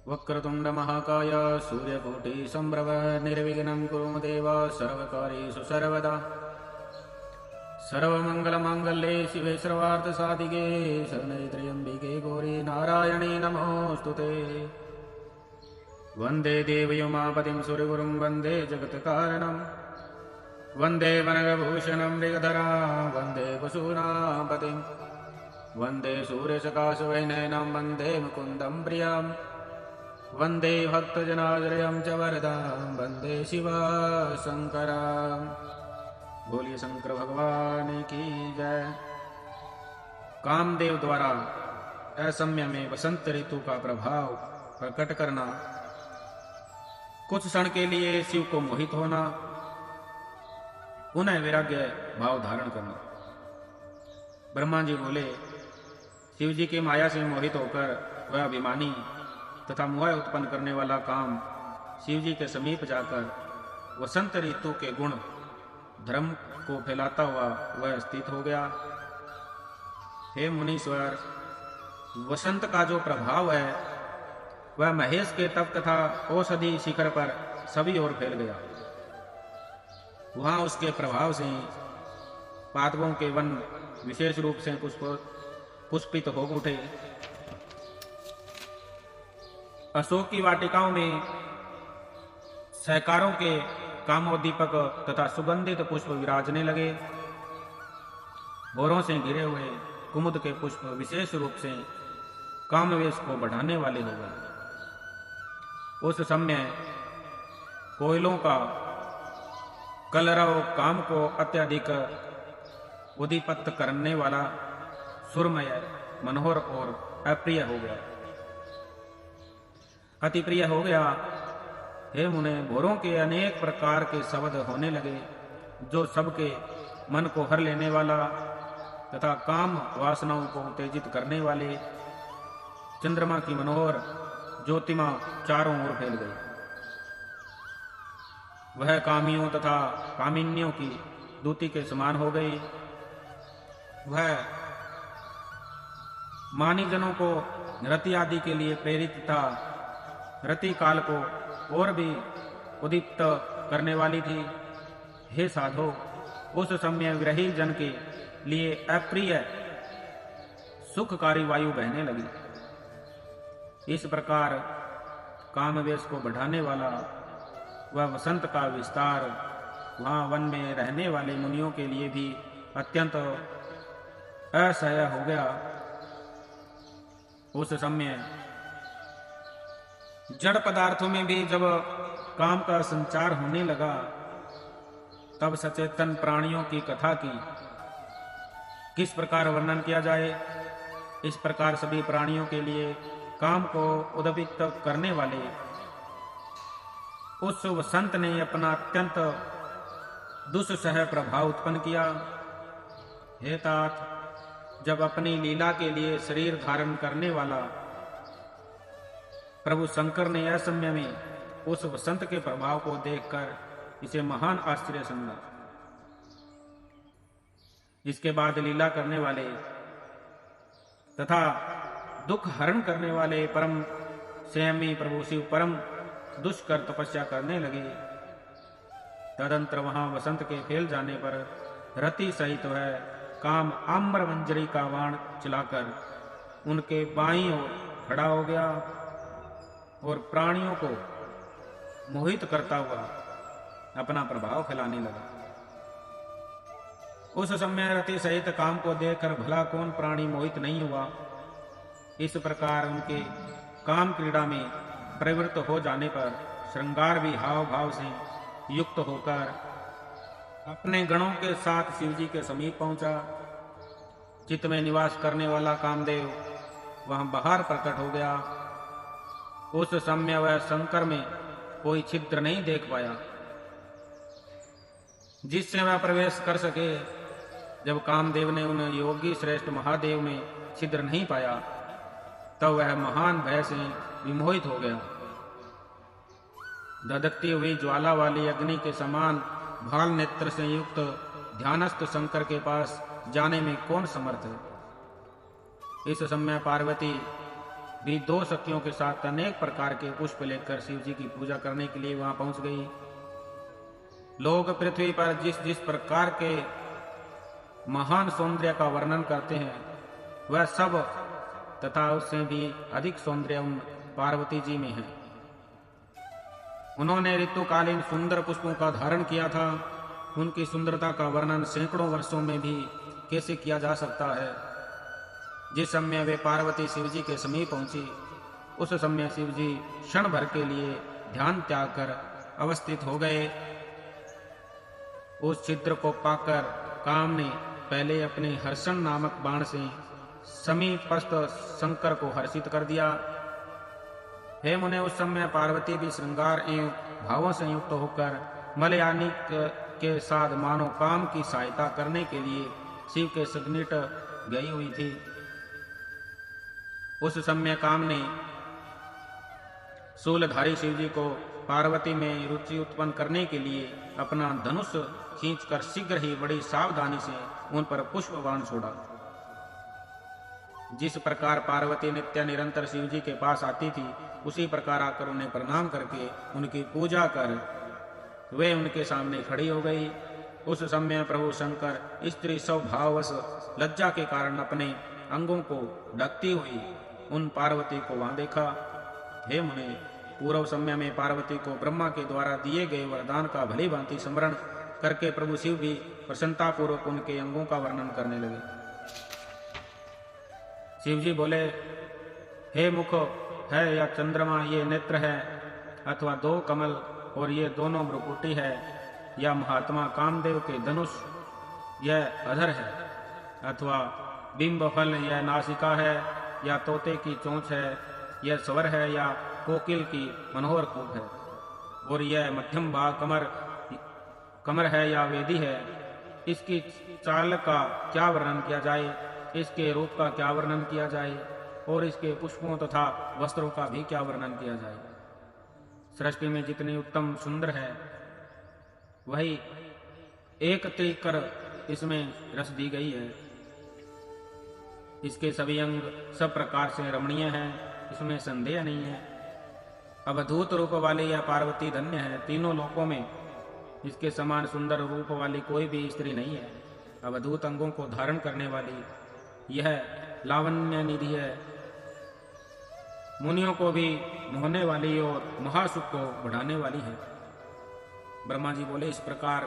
वक्रतुंड महाकाय सूर्यकोटि संभ्रव निर्विघ्नं कुरु मम देव सर्वकार्येषु सर्वदा। सर्वमंगलमांगल्ये शिवे सर्वार्थसाधिके शरण्ये त्र्यंबिके गौरी नारायणी नमोस्तुते। वंदे देवयुमापतिं सूर्यगुरुं वंदे जगत्कारणं वंदे वनगभूषणं मृगधरां वंदे वसूनां पतिं वंदे सूर्यसकाशवैनयनं वंदे मुकुन्दं प्रियं वंदे भक्तजनाश्रयं च वरदां वंदे शिवशङ्करम्। बोलिए शंकर भगवान की जय। कामदेव द्वारा असमय में वसंत ऋतु का प्रभाव प्रकट करना, कुछ क्षण के लिए शिव को मोहित होना, पुनः वैराग्य भाव धारण करना। ब्रह्मा जी बोले, शिव जी की माया से मोहित होकर वह अभिमानी तथा मोह उत्पन्न करने वाला काम शिव जी के समीप जाकर वसंत ऋतु के गुण धर्म को फैलाता हुआ वह स्थित हो गया। हे मुनीश्वर, वसंत का जो प्रभाव है वह महेश के तप तथा औषधि शिखर पर सभी ओर फैल गया। वहां उसके प्रभाव से पादपों के वन विशेष रूप से पुष्पित हो उठे। अशोक की वाटिकाओं में सहकारों के कामोद्दीपक तथा सुगंधित पुष्प विराजने लगे। भौरों से घिरे हुए कुमुद के पुष्प विशेष रूप से कामवेश को बढ़ाने वाले हो गए। उस समय कोयलों का कलरव काम को अत्यधिक उद्दीपित करने वाला सुरमय, मनोहर और अप्रिय हो गया, अति प्रिय हो गया। हे मुने, भौरों के अनेक प्रकार के शब्द होने लगे जो सबके मन को हर लेने वाला तथा काम वासनाओं को उत्तेजित करने वाले। चंद्रमा की मनोहर ज्योतिमा चारों ओर फैल गई। वह कामियों तथा कामिनियों की दूती के समान हो गई। वह मानी जनों को रति आदि के लिए प्रेरित था। रति काल को और भी उद्दीप्त करने वाली थी। हे साधो, उस समय विरही जन के लिए अप्रिय सुखकारी वायु बहने लगी। इस प्रकार कामवेश को बढ़ाने वाला वह वसंत का विस्तार वहां वन में रहने वाले मुनियों के लिए भी अत्यंत असह्य हो गया। उस समय जड़ पदार्थों में भी जब काम का संचार होने लगा, तब सचेतन प्राणियों की कथा की किस प्रकार वर्णन किया जाए। इस प्रकार सभी प्राणियों के लिए काम को उद्दीपित करने वाले उस वसंत ने अपना अत्यंत दुस्सह प्रभाव उत्पन्न किया। हे तात, जब अपनी लीला के लिए शरीर धारण करने वाला प्रभु शंकर ने असमय में उस वसंत के प्रभाव को देखकर इसे महान आश्चर्य समझा। इसके बाद लीला करने वाले तथा दुख हरण करने वाले परम संयमी प्रभु शिव परम दुष्कर तपस्या करने लगे। तदंतर वहां वसंत के फैल जाने पर रति सहित वह काम आम्र मंजरी का बाण चलाकर उनके बाईं ओर खड़ा हो गया और प्राणियों को मोहित करता हुआ अपना प्रभाव फैलाने लगा। उस समय रति सहित काम को देखकर भला कौन प्राणी मोहित नहीं हुआ। इस प्रकार उनके काम क्रीड़ा में प्रवृत्त हो जाने पर श्रृंगार भी हाव भाव से युक्त होकर अपने गणों के साथ शिव जी के समीप पहुंचा। चित्त में निवास करने वाला कामदेव वहां बाहर प्रकट हो गया। उस समय वह शंकर में कोई छिद्र नहीं देख पाया जिससे वह प्रवेश कर सके। जब कामदेव ने उन योगी श्रेष्ठ महादेव में छिद्र नहीं पाया, तब वह महान भय से विमोहित हो गया। धधकती हुई ज्वाला वाली अग्नि के समान भाल नेत्र से युक्त ध्यानस्थ शंकर के पास जाने में कौन समर्थ है। इस समय पार्वती भी दो सखियों के साथ अनेक प्रकार के पुष्प लेकर शिव जी की पूजा करने के लिए वहां पहुंच गई। लोग पृथ्वी पर जिस जिस प्रकार के महान सौंदर्य का वर्णन करते हैं वह सब तथा उससे भी अधिक सौंदर्य उन पार्वती जी में है। उन्होंने ऋतुकालीन सुंदर पुष्पों का धारण किया था। उनकी सुंदरता का वर्णन सैकड़ों वर्षों में भी कैसे किया जा सकता है। जिस समय वे पार्वती शिव जी के समीप पहुंची उस समय शिव जी क्षण भर के लिए ध्यान त्याग कर अवस्थित हो गए। उस छिद्र को पाकर काम ने पहले अपने हर्षण नामक बाण से समीपस्थ शंकर को हर्षित कर दिया। हे मुने, उस समय पार्वती भी श्रृंगार एवं भावों से युक्त होकर मलयानी के साथ मानो काम की सहायता करने के लिए शिव के सन्निकट गई हुई थी। उस समय काम ने शूलधारी शिव जी को पार्वती में रुचि उत्पन्न करने के लिए अपना धनुष खींचकर शीघ्र ही बड़ी सावधानी से उन पर पुष्प बाण छोड़ा। जिस प्रकार पार्वती नित्य निरंतर शिव जी के पास आती थी उसी प्रकार आकर उन्हें प्रणाम करके उनकी पूजा कर वे उनके सामने खड़ी हो गई। उस समय प्रभु शंकर स्त्री स्वभाववश लज्जा के कारण अपने अंगों को ढकती हुई उन पार्वती को वहां देखा। हे मुने, पूर्व समय में पार्वती को ब्रह्मा के द्वारा दिए गए वरदान का भली भांति स्मरण करके प्रभु शिव भी प्रसन्नता पूर्वक उनके अंगों का वर्णन करने लगे। शिव जी बोले, हे मुख है या चंद्रमा ये नेत्र है, अथवा दो कमल और ये दोनों भ्रुकुटी है, या महात्मा कामदेव के धनुष यह अधर है, अथवा बिंब फल यह नासिका है, या तोते की चोंच है यह स्वर है, या कोकिल की मनोहर कूप है, और यह मध्यम भाग कमर है या वेदी है। इसकी चाल का क्या वर्णन किया जाए, इसके रूप का क्या वर्णन किया जाए, और इसके पुष्पों तथा वस्त्रों का भी क्या वर्णन किया जाए। सृष्टि में जितनी उत्तम सुंदर है वही एक त्रिक कर इसमें रस दी गई है। इसके सभी अंग सब प्रकार से रमणीय हैं, इसमें संदेह नहीं है। अवधूत रूप वाली यह पार्वती धन्य है। तीनों लोकों में इसके समान सुंदर रूप वाली कोई भी स्त्री नहीं है। अवधूत अंगों को धारण करने वाली यह लावण्य निधि है। मुनियों को भी मोहने वाली और महासुख को बढ़ाने वाली है। ब्रह्मा जी बोले, इस प्रकार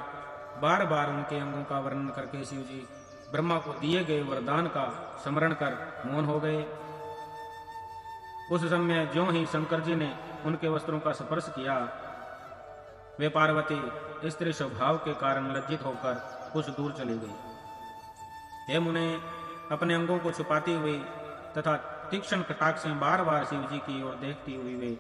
बार बार उनके अंगों का वर्णन करके शिव जी ब्रह्मा को दिए गए वरदान का स्मरण कर मौन हो गए। उस समय ज्यों ही शंकर जी ने उनके वस्त्रों का स्पर्श किया वे पार्वती स्त्री स्वभाव के कारण लज्जित होकर कुछ दूर चली गई। हे मुने, अपने अंगों को छुपाती हुई तथा तीक्ष्ण कटाक्ष से बार बार शिव जी की ओर देखती हुई वे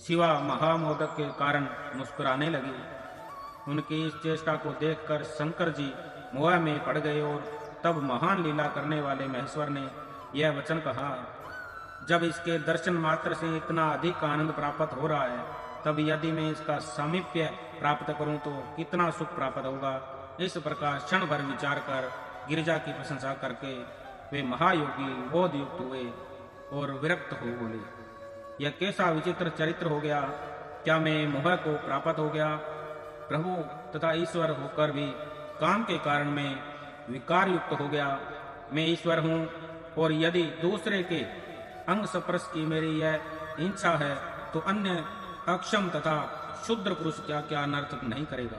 शिवा महामोदक के कारण मुस्कुराने लगी। उनकी इस चेष्टा को देखकर शंकर जी मोह में पड़ गए और तब महान लीला करने वाले महेश्वर ने यह वचन कहा, जब इसके दर्शन मात्र से इतना अधिक आनंद प्राप्त हो रहा है तब यदि मैं इसका सामीप्य प्राप्त करूं तो कितना सुख प्राप्त होगा। इस प्रकार क्षण भर विचार कर गिरिजा की प्रशंसा करके वे महायोगी बोध युक्त हुए और विरक्त हो बोले, यह कैसा विचित्र चरित्र हो गया। क्या मैं मोह को प्राप्त हो गया? प्रभु तथा ईश्वर होकर भी काम के कारण मैं विकार युक्त हो गया। मैं ईश्वर हूँ और यदि दूसरे के अंग स्पर्श की मेरी यह इच्छा है तो अन्य अक्षम तथा शुद्र पुरुष क्या क्या अनर्थ नहीं करेगा।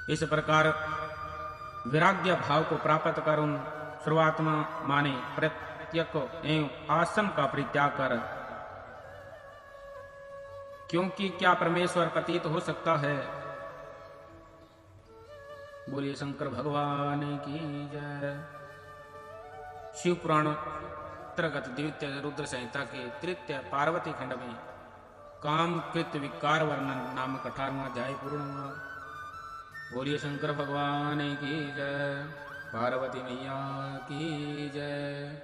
इस प्रकार विराग्य भाव को प्राप्त कर उन सर्वात्मा माने प्रत्यक एवं आसन का परित्याग कर, क्योंकि क्या परमेश्वर पतित हो सकता है। बोलिए शंकर भगवान की जय। शिव पुराण अंतर्गत द्वितीय रुद्र संहिता के तृतीय पार्वती खंड में काम कृत विकार वर्णन नामक 18वां अध्याय पूर्ण हुआ। बोलिए शंकर भगवान की जय, पार्वती मैया की जय।